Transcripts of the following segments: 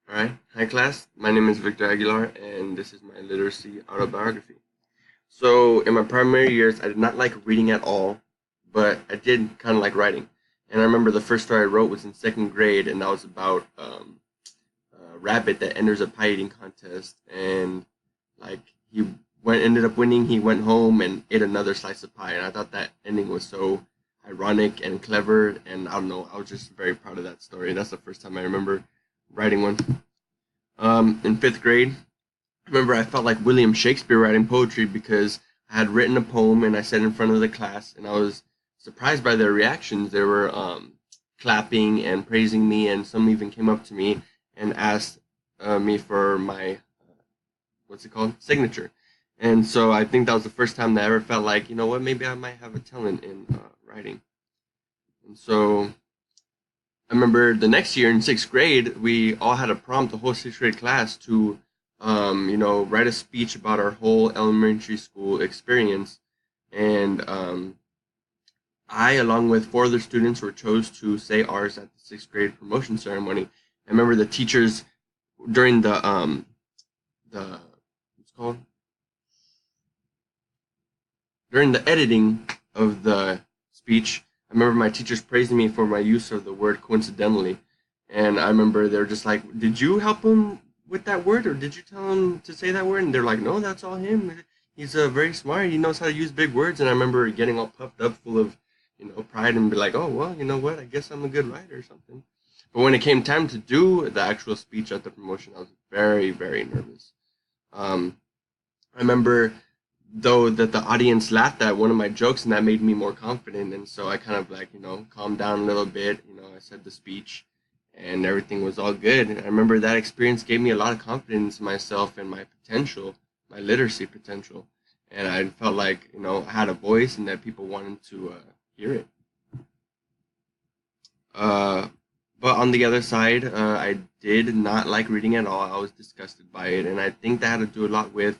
All right. Hi, class. My name is Victor Aguilar, and this is my literacy autobiography. So, in my primary years, I did not like reading at all, but I did kind of like writing. And I remember the first story I wrote was in second grade, and that was about a rabbit that enters a pie eating contest, and like he ended up winning. He went home and ate another slice of pie, and I thought that ending was so ironic and clever. And I don't know, I was just very proud of that story. That's the first time I remember writing one. In fifth grade, I remember I felt like William Shakespeare writing poetry because I had written a poem and I said in front of the class, and I was surprised by their reactions. They were clapping and praising me, and some even came up to me and asked me for my what's it called signature. And so I think that was the first time that I ever felt like, you know what, maybe I might have a talent in writing. And so I remember the next year in sixth grade, we all had a prompt, the whole sixth grade class, to, write a speech about our whole elementary school experience. And I, along with four other students, were chose to say ours at the sixth grade promotion ceremony. I remember the teachers during the what's it called during the editing of the speech, I remember my teachers praising me for my use of the word coincidentally. And I remember they were just like, "Did you help him with that word, or did you tell him to say that word?" And they're like, "No, that's all him. He's very smart. He knows how to use big words." And I remember getting all puffed up, full of pride, and be like, "Oh well, you know what? I guess I'm a good writer or something." But when it came time to do the actual speech at the promotion, I was very, very nervous. Um, I remember though that the audience laughed at one of my jokes, and that made me more confident, and so I kind of like calmed down a little bit. I said the speech and everything was all good. And I remember that experience gave me a lot of confidence in myself and my potential, my literacy potential, and I felt like I had a voice and that people wanted to hear it. uh, but on the other side, I did not like reading at all. I was disgusted by it, and I think that had to do a lot with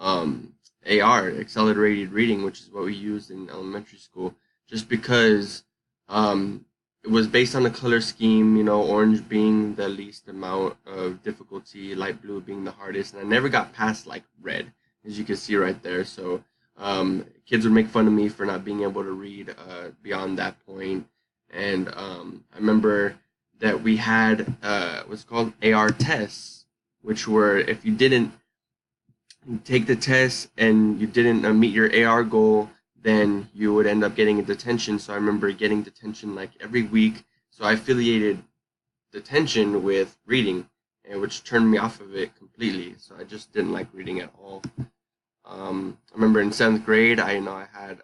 AR, accelerated reading, which is what we used in elementary school. Just because it was based on a color scheme, orange being the least amount of difficulty, light blue being the hardest, and I never got past like red, as you can see right there. So kids would make fun of me for not being able to read beyond that point, and I remember that we had what's called AR tests, which were if you didn't take the test and you didn't meet your AR goal, then you would end up getting a detention. So I remember getting detention like every week. So I affiliated detention with reading, and which turned me off of it completely. So I just didn't like reading at all. I remember in seventh grade, I had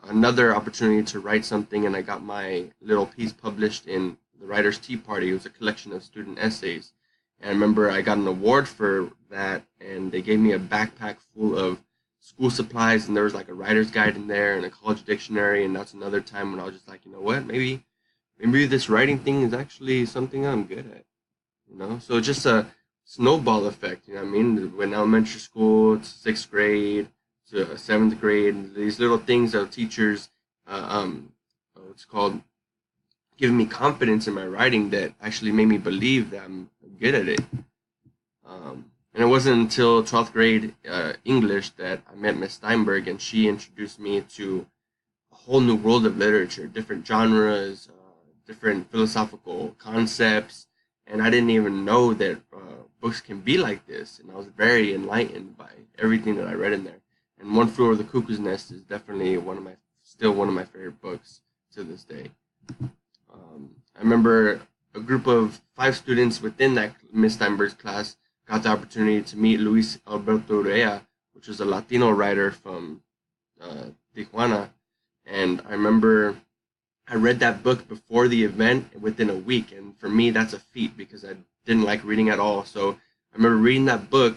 another opportunity to write something, and I got my little piece published in the Writers' Tea Party. It was a collection of student essays. And I remember I got an award for that, and they gave me a backpack full of school supplies, and there was like a writer's guide in there and a college dictionary. And that's another time when I was just like, you know what, maybe this writing thing is actually something I'm good at. So just a snowball effect. You know what I mean? When elementary school to sixth grade to seventh grade, these little things of teachers, it's called giving me confidence in my writing that actually made me believe that I'm good at it. And it wasn't until 12th grade English that I met Miss Steinberg, and she introduced me to a whole new world of literature, different genres, different philosophical concepts, and I didn't even know that books can be like this. And I was very enlightened by everything that I read in there. And One Flew Over the Cuckoo's Nest is definitely still one of my favorite books to this day. I remember a group of five students within that Miss Steinberg's class got the opportunity to meet Luis Alberto Urrea, which was a Latino writer from Tijuana. And I remember I read that book before the event within a week. And for me, that's a feat because I didn't like reading at all. So I remember reading that book,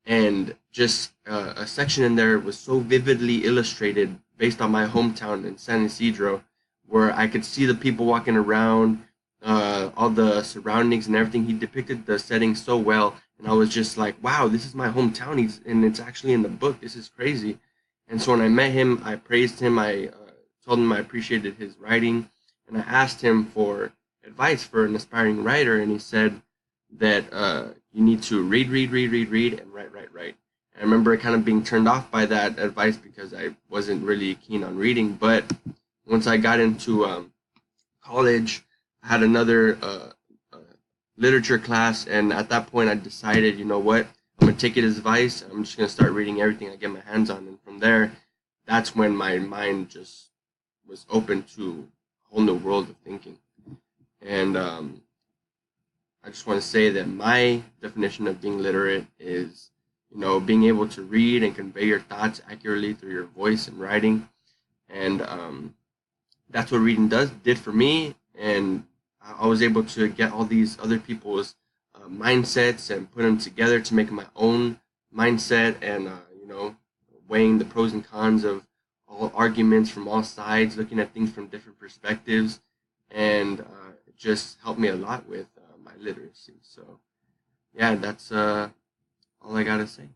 and just a section in there was so vividly illustrated based on my hometown in San Isidro, where I could see the people walking around, all the surroundings and everything. He depicted the setting so well, and I was just like, "Wow, this is my hometown." And it's actually in the book. This is crazy. And so when I met him, I praised him. I told him I appreciated his writing, and I asked him for advice for an aspiring writer, and he said, that you need to read, and write. And I remember kind of being turned off by that advice because I wasn't really keen on reading. But once I got into college, I had another literature class, and at that point, I decided, you know what, I'm gonna take it as advice. I'm just gonna start reading everything I get my hands on, and from there, that's when my mind just was open to a whole new world of thinking. And I just want to say that my definition of being literate is, being able to read and convey your thoughts accurately through your voice and writing. And that's what reading did for me. And I was able to get all these other people's mindsets and put them together to make my own mindset, and weighing the pros and cons of all arguments from all sides, looking at things from different perspectives, and it just helped me a lot with my literacy. So yeah, that's all I gotta say.